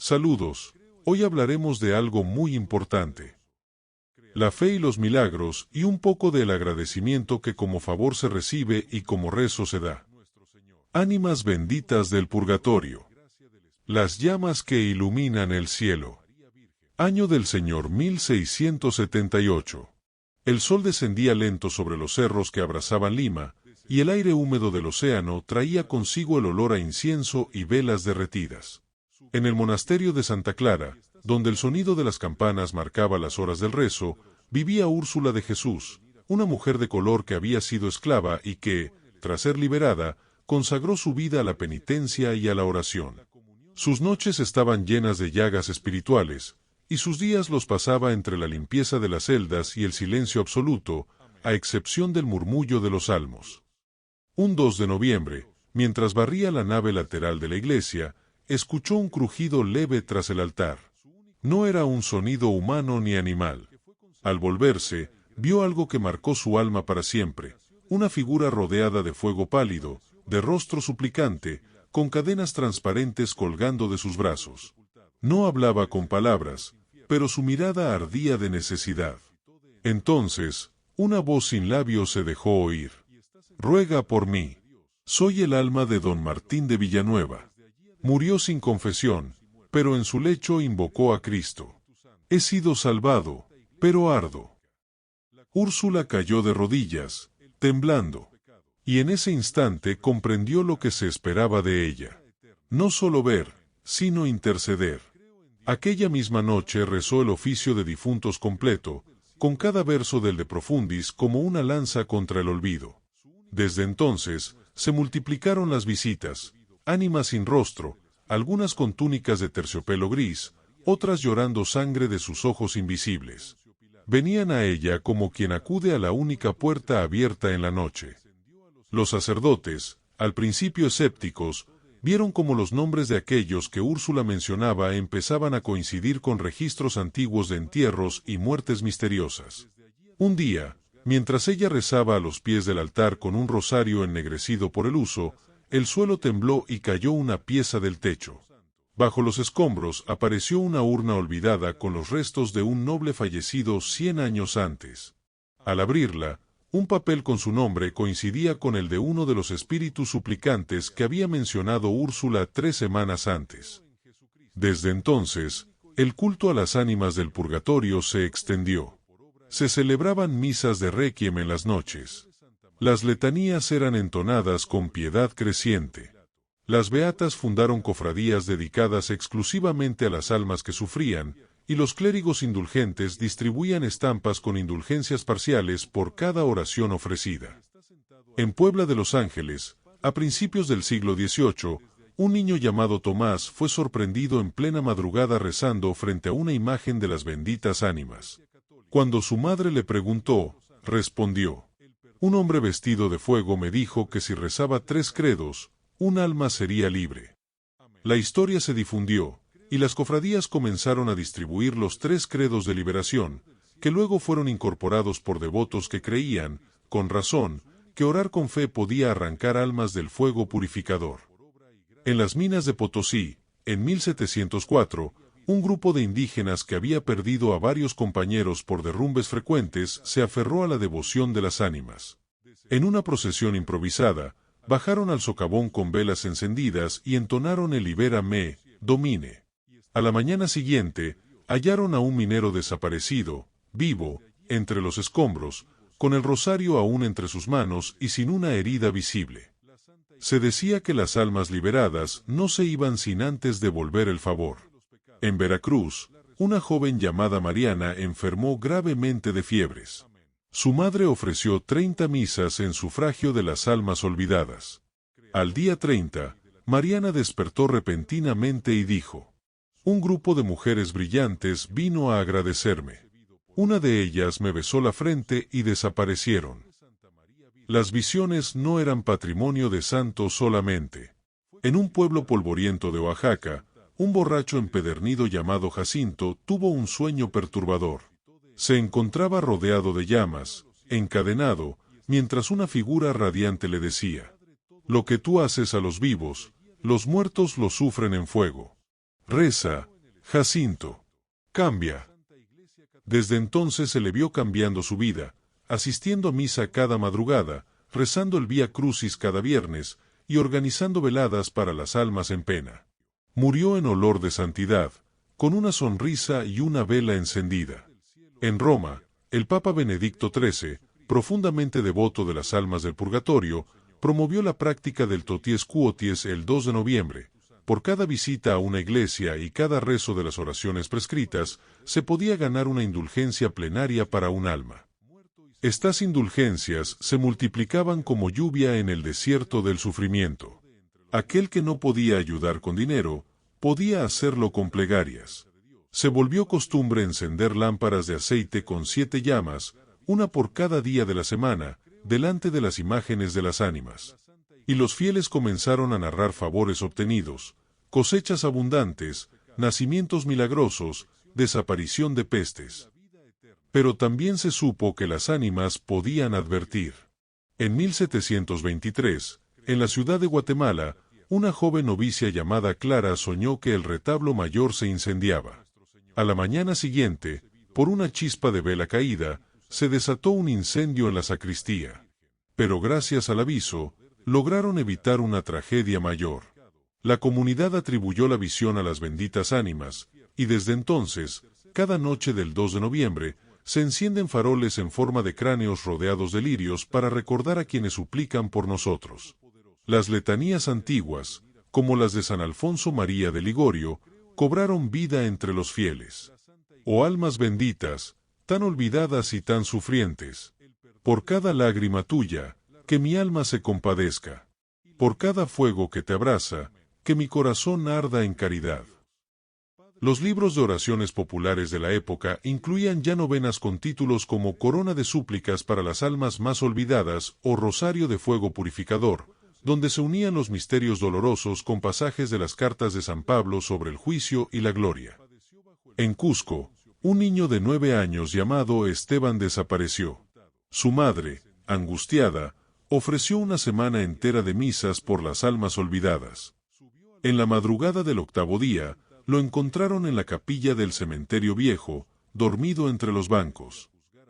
Saludos. Hoy hablaremos de algo muy importante. La fe y los milagros, y un poco del agradecimiento que como favor se recibe y como rezo se da. Ánimas benditas del purgatorio. Las llamas que iluminan el cielo. Año del Señor 1678. El sol descendía lento sobre los cerros que abrazaban Lima, y el aire húmedo del océano traía consigo el olor a incienso y velas derretidas. En el monasterio de Santa Clara, donde el sonido de las campanas marcaba las horas del rezo, vivía Úrsula de Jesús, una mujer de color que había sido esclava y que, tras ser liberada, consagró su vida a la penitencia y a la oración. Sus noches estaban llenas de llagas espirituales, y sus días los pasaba entre la limpieza de las celdas y el silencio absoluto, a excepción del murmullo de los salmos. Un 2 de noviembre, mientras barría la nave lateral de la iglesia, escuchó un crujido leve tras el altar. No era un sonido humano ni animal. Al volverse, vio algo que marcó su alma para siempre, una figura rodeada de fuego pálido, de rostro suplicante, con cadenas transparentes colgando de sus brazos. No hablaba con palabras, pero su mirada ardía de necesidad. Entonces, una voz sin labios se dejó oír. «Ruega por mí. Soy el alma de don Martín de Villanueva. Murió sin confesión, pero en su lecho invocó a Cristo. He sido salvado, pero ardo». Úrsula cayó de rodillas, temblando, y en ese instante comprendió lo que se esperaba de ella. No solo ver, sino interceder. Aquella misma noche rezó el oficio de difuntos completo, con cada verso del De Profundis como una lanza contra el olvido. Desde entonces, se multiplicaron las visitas, ánimas sin rostro, algunas con túnicas de terciopelo gris, otras llorando sangre de sus ojos invisibles. Venían a ella como quien acude a la única puerta abierta en la noche. Los sacerdotes, al principio escépticos, vieron como los nombres de aquellos que Úrsula mencionaba empezaban a coincidir con registros antiguos de entierros y muertes misteriosas. Un día, mientras ella rezaba a los pies del altar con un rosario ennegrecido por el uso, el suelo tembló y cayó una pieza del techo. Bajo los escombros apareció una urna olvidada con los restos de un noble fallecido 100 años antes. Al abrirla, un papel con su nombre coincidía con el de uno de los espíritus suplicantes que había mencionado Úrsula 3 semanas antes. Desde entonces, el culto a las ánimas del purgatorio se extendió. Se celebraban misas de requiem en las noches. Las letanías eran entonadas con piedad creciente. Las beatas fundaron cofradías dedicadas exclusivamente a las almas que sufrían, y los clérigos indulgentes distribuían estampas con indulgencias parciales por cada oración ofrecida. En Puebla de Los Ángeles, a principios del siglo XVIII, un niño llamado Tomás fue sorprendido en plena madrugada rezando frente a una imagen de las benditas ánimas. Cuando su madre le preguntó, respondió: «Un hombre vestido de fuego me dijo que si rezaba 3 credos, un alma sería libre». La historia se difundió, y las cofradías comenzaron a distribuir los 3 credos de liberación, que luego fueron incorporados por devotos que creían, con razón, que orar con fe podía arrancar almas del fuego purificador. En las minas de Potosí, en 1704, un grupo de indígenas que había perdido a varios compañeros por derrumbes frecuentes se aferró a la devoción de las ánimas. En una procesión improvisada, bajaron al socavón con velas encendidas y entonaron el Libera me, Domine. A la mañana siguiente, hallaron a un minero desaparecido, vivo, entre los escombros, con el rosario aún entre sus manos y sin una herida visible. Se decía que las almas liberadas no se iban sin antes devolver el favor. En Veracruz, una joven llamada Mariana enfermó gravemente de fiebres. Su madre ofreció 30 misas en sufragio de las almas olvidadas. Al día 30, Mariana despertó repentinamente y dijo: «Un grupo de mujeres brillantes vino a agradecerme. Una de ellas me besó la frente y desaparecieron». Las visiones no eran patrimonio de santos solamente. En un pueblo polvoriento de Oaxaca, un borracho empedernido llamado Jacinto tuvo un sueño perturbador. Se encontraba rodeado de llamas, encadenado, mientras una figura radiante le decía: «Lo que tú haces a los vivos, los muertos lo sufren en fuego. Reza, Jacinto. Cambia. Desde entonces se le vio cambiando su vida, asistiendo a misa cada madrugada, rezando el Vía Crucis cada viernes y organizando veladas para las almas en pena. Murió en olor de santidad, con una sonrisa y una vela encendida. En Roma, el Papa Benedicto XIII, profundamente devoto de las almas del purgatorio, promovió la práctica del toties quoties el 2 de noviembre. Por cada visita a una iglesia y cada rezo de las oraciones prescritas, se podía ganar una indulgencia plenaria para un alma. Estas indulgencias se multiplicaban como lluvia en el desierto del sufrimiento. Aquel que no podía ayudar con dinero, podía hacerlo con plegarias. Se volvió costumbre encender lámparas de aceite con 7 llamas, una por cada día de la semana, delante de las imágenes de las ánimas. Y los fieles comenzaron a narrar favores obtenidos, cosechas abundantes, nacimientos milagrosos, desaparición de pestes. Pero también se supo que las ánimas podían advertir. En 1723, en la ciudad de Guatemala, una joven novicia llamada Clara soñó que el retablo mayor se incendiaba. A la mañana siguiente, por una chispa de vela caída, se desató un incendio en la sacristía. Pero gracias al aviso, lograron evitar una tragedia mayor. La comunidad atribuyó la visión a las benditas ánimas, y desde entonces, cada noche del 2 de noviembre, se encienden faroles en forma de cráneos rodeados de lirios para recordar a quienes suplican por nosotros. Las letanías antiguas, como las de San Alfonso María de Ligorio, cobraron vida entre los fieles. Oh almas benditas, tan olvidadas y tan sufrientes, por cada lágrima tuya, que mi alma se compadezca. Por cada fuego que te abraza, que mi corazón arda en caridad. Los libros de oraciones populares de la época incluían ya novenas con títulos como Corona de súplicas para las almas más olvidadas o Rosario de fuego purificador, donde se unían los misterios dolorosos con pasajes de las cartas de San Pablo sobre el juicio y la gloria. En Cusco, un niño de 9 años llamado Esteban desapareció. Su madre, angustiada, ofreció una semana entera de misas por las almas olvidadas. En la madrugada del 8º día, lo encontraron en la capilla del cementerio viejo, dormido entre los bancos.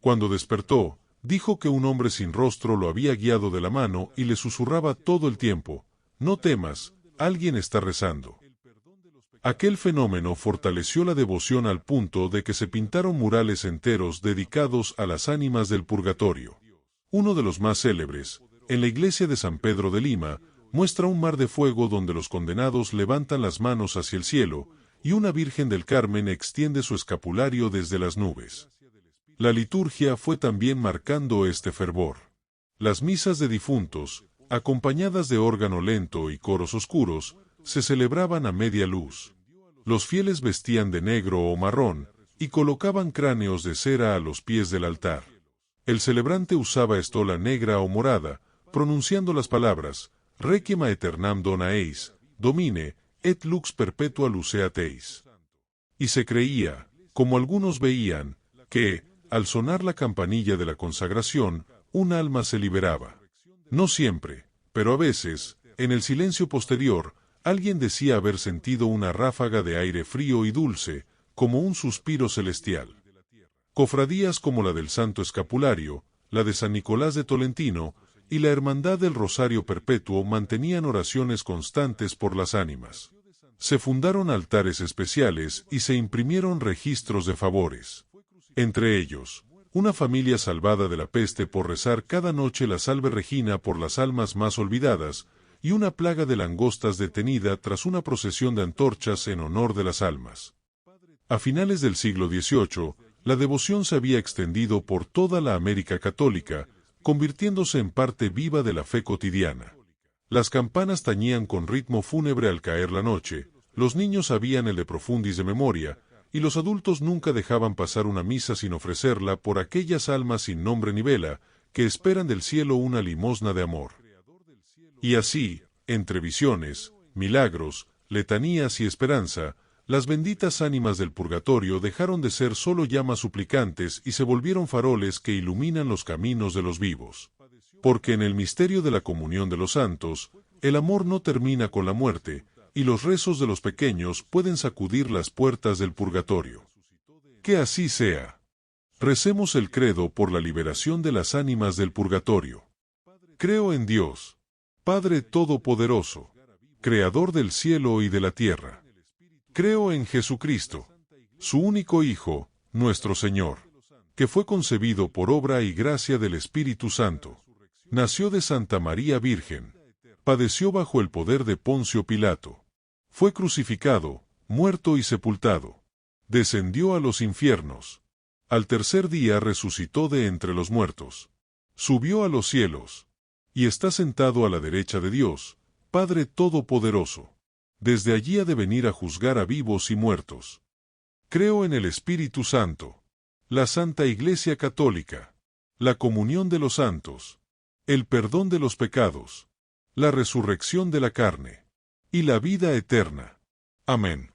Cuando despertó, dijo que un hombre sin rostro lo había guiado de la mano y le susurraba todo el tiempo: «No temas, alguien está rezando». Aquel fenómeno fortaleció la devoción al punto de que se pintaron murales enteros dedicados a las ánimas del purgatorio. Uno de los más célebres, en la iglesia de San Pedro de Lima, muestra un mar de fuego donde los condenados levantan las manos hacia el cielo, y una Virgen del Carmen extiende su escapulario desde las nubes. La liturgia fue también marcando este fervor. Las misas de difuntos, acompañadas de órgano lento y coros oscuros, se celebraban a media luz. Los fieles vestían de negro o marrón, y colocaban cráneos de cera a los pies del altar. El celebrante usaba estola negra o morada, pronunciando las palabras Requiem aeternam dona eis, Domine, et lux perpetua luceat eis. Y se creía, como algunos veían, que, al sonar la campanilla de la consagración, un alma se liberaba. No siempre, pero a veces, en el silencio posterior, alguien decía haber sentido una ráfaga de aire frío y dulce, como un suspiro celestial. Cofradías como la del Santo Escapulario, la de San Nicolás de Tolentino, y la Hermandad del Rosario Perpetuo mantenían oraciones constantes por las ánimas. Se fundaron altares especiales y se imprimieron registros de favores. Entre ellos, una familia salvada de la peste por rezar cada noche la Salve Regina por las almas más olvidadas, y una plaga de langostas detenida tras una procesión de antorchas en honor de las almas. A finales del siglo XVIII, la devoción se había extendido por toda la América católica, convirtiéndose en parte viva de la fe cotidiana. Las campanas tañían con ritmo fúnebre al caer la noche, los niños sabían el de profundis de memoria, y los adultos nunca dejaban pasar una misa sin ofrecerla por aquellas almas sin nombre ni vela, que esperan del cielo una limosna de amor. Y así, entre visiones, milagros, letanías y esperanza, las benditas ánimas del purgatorio dejaron de ser solo llamas suplicantes y se volvieron faroles que iluminan los caminos de los vivos. Porque en el misterio de la comunión de los santos, el amor no termina con la muerte, y los rezos de los pequeños pueden sacudir las puertas del purgatorio. Que así sea. Recemos el credo por la liberación de las ánimas del purgatorio. Creo en Dios, Padre Todopoderoso, Creador del cielo y de la tierra. Creo en Jesucristo, su único Hijo, nuestro Señor, que fue concebido por obra y gracia del Espíritu Santo. Nació de Santa María Virgen. Padeció bajo el poder de Poncio Pilato. Fue crucificado, muerto y sepultado. Descendió a los infiernos. Al tercer día resucitó de entre los muertos. Subió a los cielos. Y está sentado a la derecha de Dios, Padre Todopoderoso. Desde allí ha de venir a juzgar a vivos y muertos. Creo en el Espíritu Santo, la Santa Iglesia Católica, la comunión de los santos, el perdón de los pecados, la resurrección de la carne, y la vida eterna. Amén.